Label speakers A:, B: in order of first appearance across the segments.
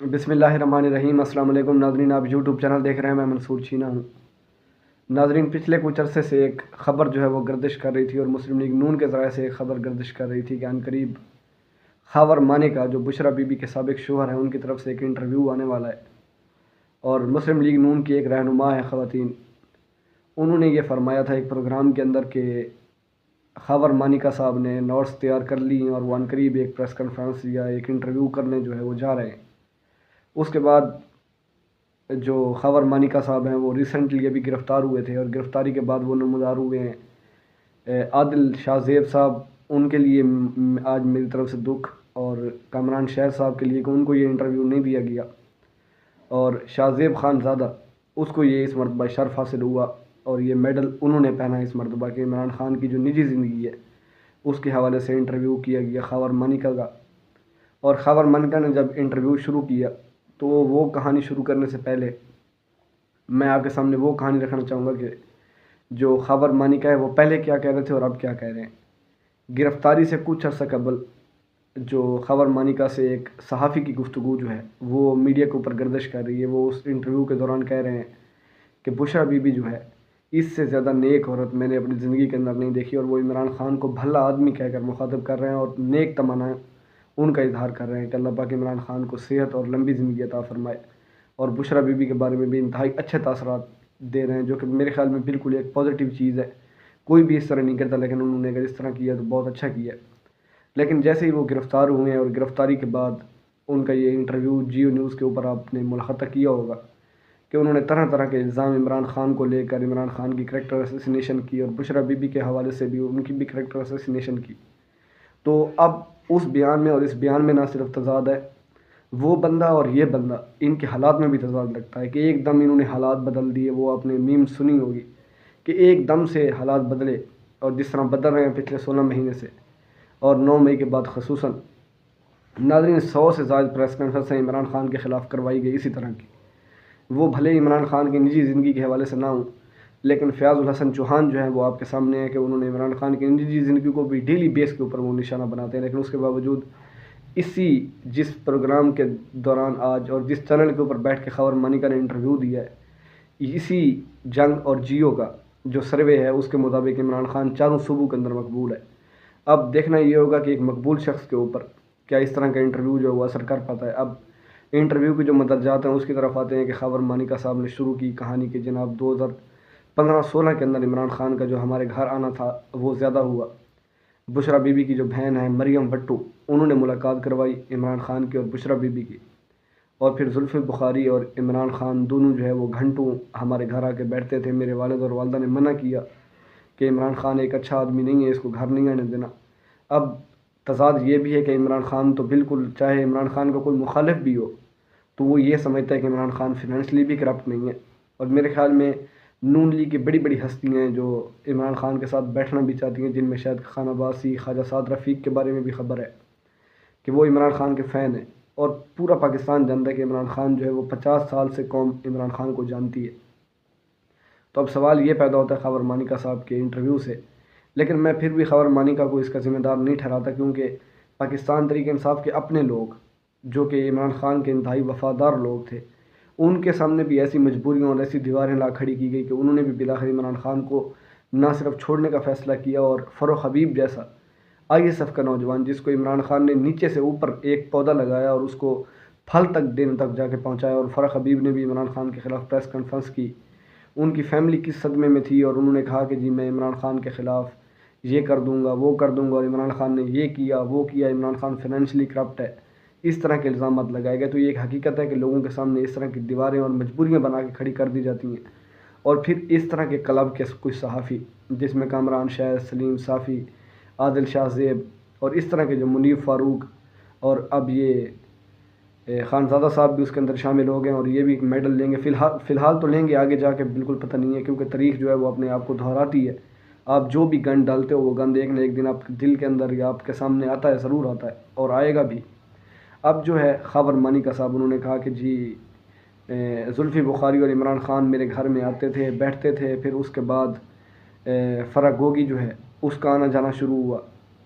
A: बिस्मिल्लाहिर्रहमानिर्रहीम। अस्सलाम वालेकुम नाज़रीन, आप यूट्यूब चैनल देख रहे हैं। मैं मंसूर छीना हूँ। नाज़रीन, पिछले कुछ अरसे से एक ख़बर जो है वो गर्दिश कर रही थी और मुस्लिम लीग नून के ज़रिए से एक ख़बर गर्दिश कर रही थी कि अनकरीब ख़ावर मानिका जो बुशरा बीबी के साबिक़ शोहर हैं उनकी तरफ से एक इंटरव्यू आने वाला है। और मुस्लिम लीग नून की एक रहनुमा है ख़वातीन, उन्होंने ये फ़रमाया था एक प्रोग्राम के अंदर कि ख़ावर मानिका साहब ने नोट्स तैयार कर ली और वो अनकरीब एक प्रेस कॉन्फ्रेंस या एक इंटरव्यू करने जो है वो जा रहे हैं। उसके बाद जो ख़ावर मानिका साहब हैं वो रिसेंटली अभी गिरफ़्तार हुए थे और गिरफ़्तारी के बाद वो नमदार हुए हैं। आदिल शाहज़ेब साहब, उनके लिए आज मेरी तरफ से दुख, और कामरान शहर साहब के लिए कि उनको ये इंटरव्यू नहीं दिया गया, और शाहज़ेब खानज़ादा उसको ये इस मरतबा शर्फ़ हासिल हुआ और ये मेडल उन्होंने पहना इस मरतबा कि इमरान ख़ान की जो निजी ज़िंदगी है उसके हवाले से इंटरव्यू किया गया ख़ावर मानिका का। और ख़ावर मानिका ने जब इंटरव्यू शुरू किया तो वो कहानी शुरू करने से पहले मैं आपके सामने वो कहानी रखना चाहूँगा कि जो ख़ावर मानिका है वो पहले क्या कह रहे थे और अब क्या कह रहे हैं। गिरफ़्तारी से कुछ अर्सा कबल जो ख़ावर मानिका से एक सहाफ़ी की गुफ्तगू जो है वो मीडिया के ऊपर गर्दिश कर रही है। वो उस इंटरव्यू के दौरान कह रहे हैं कि बुशरा बीबी जो है इससे ज़्यादा नेक औरत मैंने अपनी ज़िंदगी के अंदर नहीं देखी, और वो इमरान ख़ान को भला आदमी कहकर मुखातब कर रहे हैं और नेक तमन्ना उनका इजहार कर रहे हैं कि अल्लाह पाक इमरान ख़ान को सेहत और लंबी ज़िंदगी अता फ़रमाए। और बुशरा बीबी के बारे में भी इंतहाई अच्छे तासरात दे रहे हैं, जो कि मेरे ख़्याल में बिल्कुल एक पॉजिटिव चीज़ है। कोई भी इस तरह नहीं करता, लेकिन उन्होंने अगर इस तरह किया तो बहुत अच्छा किया। लेकिन जैसे ही वो गिरफ़्तार हुए हैं और गिरफ़्तारी के बाद उनका ये इंटरव्यू जियो न्यूज़ के ऊपर आपने मुलाहज़ा किया होगा कि उन्होंने तरह तरह के इल्ज़ाम इमरान ख़ान को लेकर इमरान ख़ान की करैक्टर असैसिनेशन की और बुशरा बीबी के हवाले से भी उनकी भी करैक्टर असैसिनेशन की। तो अब उस बयान में और इस बयान में ना सिर्फ तज़ाद है, वो बंदा और ये बंदा, इनके हालात में भी तज़ाद लगता है कि एकदम इन्होंने हालात बदल दिए। वो आपने मीम सुनी होगी कि एकदम से हालात बदले, और जिस तरह बदल रहे हैं पिछले 16 महीने से और 9 मई के बाद खसूसन। नाज़रीन, 100 से ज़्यादा प्रेस कॉन्फ्रेंसें इमरान ख़ान के ख़िलाफ़ करवाई गई इसी तरह की। वो भले इमरान ख़ान की निजी ज़िंदगी के हवाले से ना हो, लेकिन फ़याज़ुल हसन चौहान जो है वो आपके सामने है कि उन्होंने इमरान ख़ान की निजी ज़िंदगी को भी डेली बेस के ऊपर वो निशाना बनाते हैं। लेकिन उसके बावजूद इसी जिस प्रोग्राम के दौरान आज और जिस चैनल के ऊपर बैठ के ख़ावर मानिका ने इंटरव्यू दिया है, इसी जंग और जियो का जो सर्वे है उसके मुताबिक इमरान ख़ान चारों सूबों के अंदर मकबूल है। अब देखना ये होगा कि एक मकबूल शख्स के ऊपर क्या इस तरह का इंटरव्यू जो है वो असर कर पाता है। अब इंटरव्यू की जो मदरजात हैं उसकी तरफ आते हैं कि ख़ावर मानिका साहब ने शुरू की कहानी कि जनाब 2015-16 के अंदर इमरान ख़ान का जो हमारे घर आना था वो ज़्यादा हुआ। बुशरा बीबी की जो बहन है मरियम भट्टू, उन्होंने मुलाकात करवाई इमरान ख़ान की और बुशरा बीबी की, और फिर जुल्फ़ी बुखारी और इमरान ख़ान दोनों जो है वो घंटों हमारे घर आके बैठते थे। मेरे वालिद और वालदा ने मना किया कि इमरान ख़ान एक अच्छा आदमी नहीं है, इसको घर नहीं आने देना। अब तज़ाद ये भी है कि इमरान ख़ान तो बिल्कुल, चाहे इमरान ख़ान का कोई मुखालिफ भी हो तो वो ये समझता है कि इमरान ख़ान फिनेंशली भी करप्ट नहीं है। और मेरे ख़्याल में नून लीग की बड़ी बड़ी हस्तियाँ हैं जो इमरान ख़ान के साथ बैठना भी चाहती हैं, जिनमें शायद खान अब्बासी, ख्वाजा साद रफ़ीक के बारे में भी ख़बर है कि वो इमरान ख़ान के फ़ैन हैं। और पूरा पाकिस्तान जानता है कि इमरान ख़ान जो है वो 50 साल से कौम इमरान ख़ान को जानती है। तो अब सवाल ये पैदा होता है ख़ावर मानिका साहब के इंटरव्यू से, लेकिन मैं फिर भी ख़ावर मानिका को इसका ज़िम्मेदार नहीं ठहराता, क्योंकि पाकिस्तान तहरीक इंसाफ के अपने लोग जो कि इमरान ख़ान के इंतहाई वफ़ादार लोग थे, उनके सामने भी ऐसी मजबूरियों और ऐसी दीवारें ला खड़ी की गई कि उन्होंने भी बिलाखिर इमरान ख़ान को ना सिर्फ छोड़ने का फ़ैसला किया, और फ़रोख़ हबीब जैसा ISF का नौजवान जिसको इमरान ख़ान ने नीचे से ऊपर एक पौधा लगाया और उसको फल तक देने तक जाके पहुँचाया, और फ़रोख़ हबीब ने भी इमरान ख़ान के ख़िलाफ़ प्रेस कॉन्फ्रेंस की। उनकी फ़ैमिली किस सदमे में थी और उन्होंने कहा कि जी मैं इमरान ख़ान के ख़िलाफ़ ये कर दूँगा, वो कर दूँगा, और इमरान ख़ान ने ये किया वो किया, इमरान ख़ान फाइनेंशियली करप्ट है, इस तरह के इल्ज़ाम लगाए गए। तो ये एक हकीकत है कि लोगों के सामने इस तरह की दीवारें और मजबूरियाँ बना के खड़ी कर दी जाती हैं, और फिर इस तरह के क्लब के कुछ सहाफ़ी जिसमें कामरान शहर, सलीम साफ़ी, आदिल शाहज़ेब और इस तरह के जो मुनीफ़ फ़ारूक, और अब ये खानज़ादा साहब भी उसके अंदर शामिल हो गए, और ये भी मेडल लेंगे। फ़िलहाल तो लेंगे, आगे जाके बिल्कुल पता नहीं है, क्योंकि तारीख़ जो है वो अपने आप को दोहराती है। आप जो भी गन डालते हो वो गन एक न एक दिन आपके दिल के अंदर या आपके सामने आता है, ज़रूर आता है और आएगा भी। अब जो है ख़ावर मानिका साहब, उन्होंने कहा कि जी जुल्फ़ी बुखारी और इमरान ख़ान मेरे घर में आते थे, बैठते थे, फिर उसके बाद फ़रह गोगी जो है उसका आना जाना शुरू हुआ,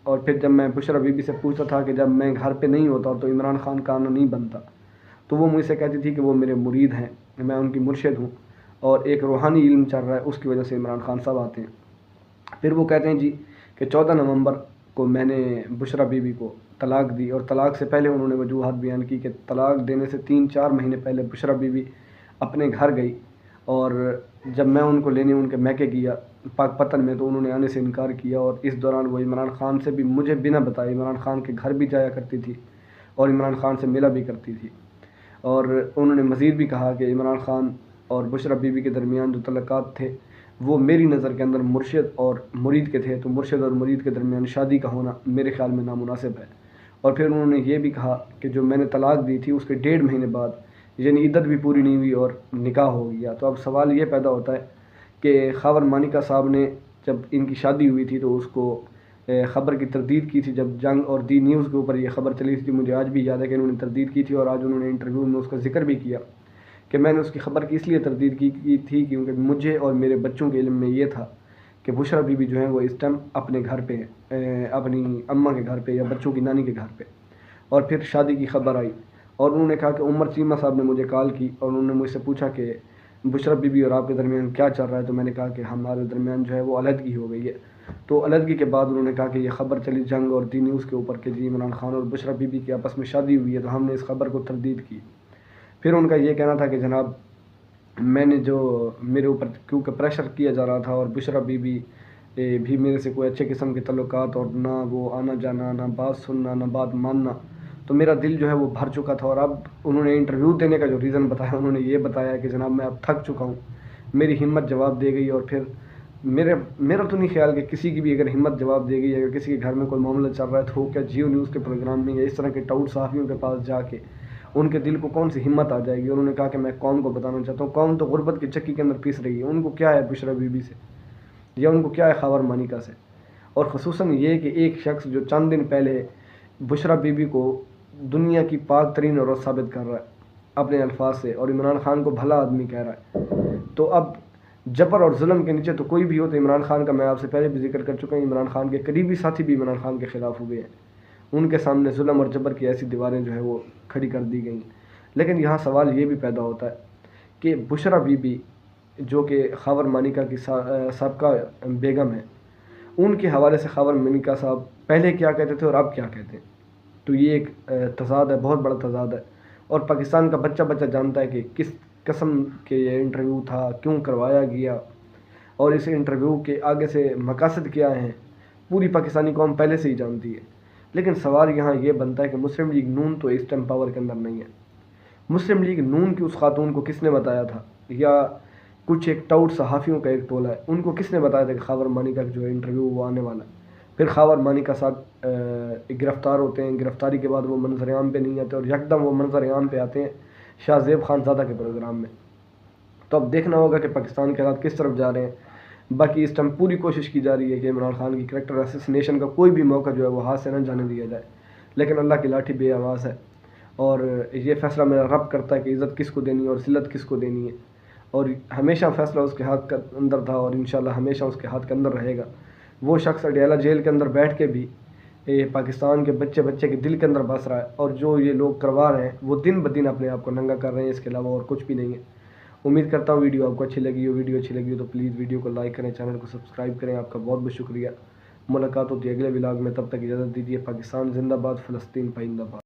A: और फिर जब मैं बुशरा बीबी से पूछता था कि जब मैं घर पे नहीं होता तो इमरान ख़ान का आना नहीं बनता, تو وہ مجھ سے کہتی تھی کہ وہ میرے مرید ہیں، میں ان کی مرشد ہوں، اور ایک روحانی علم چل رہا ہے، اس کی وجہ سے عمران خان صاحب آتے ہیں۔ پھر وہ کہتے ہیں جی کہ 14 نومبر کو میں نے بشریٰ بی بی کو طلاق دی، اور طلاق سے پہلے انہوں نے وجوہات بیان کی کہ طلاق دینے سے 3-4 مہینے پہلے بشریٰ بی بی اپنے گھر گئی، اور جب میں ان کو لینے ان کے میکے گیا پاک پتن میں تو انہوں نے آنے سے انکار کیا، اور اس دوران وہ عمران خان سے بھی مجھے بنا بتائے عمران خان کے گھر بھی جایا کرتی تھی اور عمران خان سے ملا بھی کرتی تھی۔ اور انہوں نے مزید بھی کہا کہ عمران خان اور بشریٰ بی بی کے درمیان جو تعلقات تھے وہ میری نظر کے اندر مرشد اور مرید کے تھے، تو مرشد اور مرید کے درمیان شادی کا ہونا میرے خیال میں نامناسب ہے۔ اور پھر انہوں نے یہ بھی کہا کہ جو میں نے طلاق دی تھی اس کے 1.5 مہینے بعد یعنی عدت بھی پوری نہیں ہوئی اور نکاح ہو گیا۔ تو اب سوال یہ پیدا ہوتا ہے کہ خاور مانیکا صاحب نے جب ان کی شادی ہوئی تھی تو اس کو خبر کی تردید کی تھی، جب جنگ اور دی نیوز کے اوپر یہ خبر چلی تھی، مجھے آج بھی یاد ہے کہ انہوں نے تردید کی تھی، اور آج انہوں نے انٹرویو میں اس کا ذکر بھی کیا کہ میں نے اس کی خبر کی اس لیے تردید کی تھی کیونکہ مجھے اور میرے بچوں کے علم میں یہ تھا کہ بشریٰ بی بی جو ہیں وہ اس ٹائم اپنے گھر پہ اپنی اماں کے گھر پہ یا بچوں کی نانی کے گھر پہ۔ اور پھر شادی کی خبر آئی، اور انہوں نے کہا کہ عمر چیمہ صاحب نے مجھے کال کی اور انہوں نے مجھ سے پوچھا کہ بشریٰ بی بی اور آپ کے درمیان کیا چل رہا ہے، تو میں نے کہا کہ ہمارے درمیان جو ہے وہ علیحدگی ہو گئی ہے۔ تو علیحدگی کے بعد انہوں نے کہا کہ یہ خبر چلی جنگ اور دی نیوز کے اوپر کہ جی عمران خان اور بشریٰ بی بی کی آپس میں شادی ہوئی ہے، تو ہم نے اس خبر کو تردید کی۔ پھر ان کا یہ کہنا تھا کہ جناب میں نے جو میرے اوپر کیونکہ پریشر کیا جا رہا تھا اور بشریٰ بی بی بھی میرے سے کوئی اچھے قسم کے تعلقات اور نہ وہ آنا جانا، نہ بات سننا، نہ بات ماننا، تو میرا دل جو ہے وہ بھر چکا تھا۔ اور اب انہوں نے انٹرویو دینے کا جو ریزن بتایا، انہوں نے یہ بتایا کہ جناب میں اب تھک چکا ہوں، میری ہمت جواب دے گئی، اور پھر میرا تو نہیں خیال کہ کسی کی بھی اگر ہمت جواب دے گئی، اگر کسی کے گھر میں کوئی معاملہ چل رہا ہے تو کیا جیو نیوز کے پروگرام میں یا اس طرح کے ٹاؤٹ صحافیوں کے پاس جا کے ان کے دل کو کون سی ہمت آ جائے گی۔ انہوں نے کہا کہ میں قوم کو بتانا چاہتا ہوں، قوم تو غربت کی چکی کے اندر پیس رہی ہے، ان کو کیا ہے بشریٰ بی بی سے یا ان کو کیا ہے خاور مانیکا سے، اور خصوصاً یہ کہ ایک شخص جو چند دن پہلے بشریٰ بی بی کو دنیا کی پاک ترین عورت ثابت کر رہا ہے اپنے الفاظ سے، اور عمران خان کو بھلا آدمی کہہ رہا ہے، تو اب جبر اور ظلم کے نیچے تو کوئی بھی ہو، تو عمران خان کا میں آپ سے پہلے بھی ذکر کر چکا ہوں، عمران خان کے قریبی ساتھی بھی عمران خان کے خلاف ہوئے ہیں، ان کے سامنے ظلم اور جبر کی ایسی دیواریں جو ہے وہ کھڑی کر دی گئیں۔ لیکن یہاں سوال یہ بھی پیدا ہوتا ہے کہ بشریٰ بی بی جو کہ خاور مانیکا کی سابقہ بیگم ہے، ان کے حوالے سے خاور مانیکا صاحب پہلے کیا کہتے تھے اور اب کیا کہتے ہیں، تو یہ ایک تضاد ہے، بہت بڑا تضاد ہے، اور پاکستان کا بچہ بچہ جانتا ہے کہ کس قسم کے یہ انٹرویو تھا، کیوں کروایا گیا، اور اس انٹرویو کے آگے سے مقاصد کیا ہیں، پوری پاکستانی قوم پہلے سے ہی جانتی ہے۔ لیکن سوال یہاں یہ بنتا ہے کہ مسلم لیگ نون تو اس ٹائم پاور کے اندر نہیں ہے، مسلم لیگ نون کی اس خاتون کو کس نے بتایا تھا، یا کچھ ایک ٹاؤٹ صحافیوں کا ایک ٹولہ ہے، ان کو کس نے بتایا تھا کہ خاور مانیکا کا جو ہے انٹرویو وہ آنے والا ہے۔ پھر خاور مانیکا صاحب گرفتار ہوتے ہیں، گرفتاری کے بعد وہ منظر عام پہ نہیں آتے، اور یکدم وہ منظر عام پہ آتے ہیں شاہ زیب خان زادہ کے پروگرام میں۔ تو اب دیکھنا ہوگا کہ پاکستان کے حالات کس طرف جا رہے ہیں۔ باقی اس ٹائم پوری کوشش کی جا رہی ہے کہ عمران خان کی کریکٹر اسیسینیشن کا کوئی بھی موقع جو ہے وہ ہاتھ سے نہ جانے دیا جائے، لیکن اللہ کی لاٹھی بے آواز ہے، اور یہ فیصلہ میرا رب کرتا ہے کہ عزت کس کو دینی ہے اور ذلت کس کو دینی ہے، اور ہمیشہ فیصلہ اس کے ہاتھ کے اندر تھا اور انشاءاللہ ہمیشہ اس کے ہاتھ کے اندر رہے گا۔ وہ شخص اڈیالہ جیل کے اندر بیٹھ کے بھی پاکستان کے بچے بچے کے دل کے اندر بس رہا ہے، اور جو یہ لوگ کروا رہے ہیں وہ دن بدن اپنے آپ کو ننگا کر رہے ہیں، اس کے علاوہ اور کچھ بھی نہیں ہے۔ امید کرتا ہوں ویڈیو آپ کو اچھی لگی ہو، ویڈیو اچھی لگی ہو تو پلیز ویڈیو کو لائک کریں، چینل کو سبسکرائب کریں، آپ کا بہت بہت شکریہ۔ ملاقات ہوتی ہے اگلے ولاگ میں، تب تک اجازت دیجیے۔ پاکستان زندہ باد، فلسطین پائندہ باد۔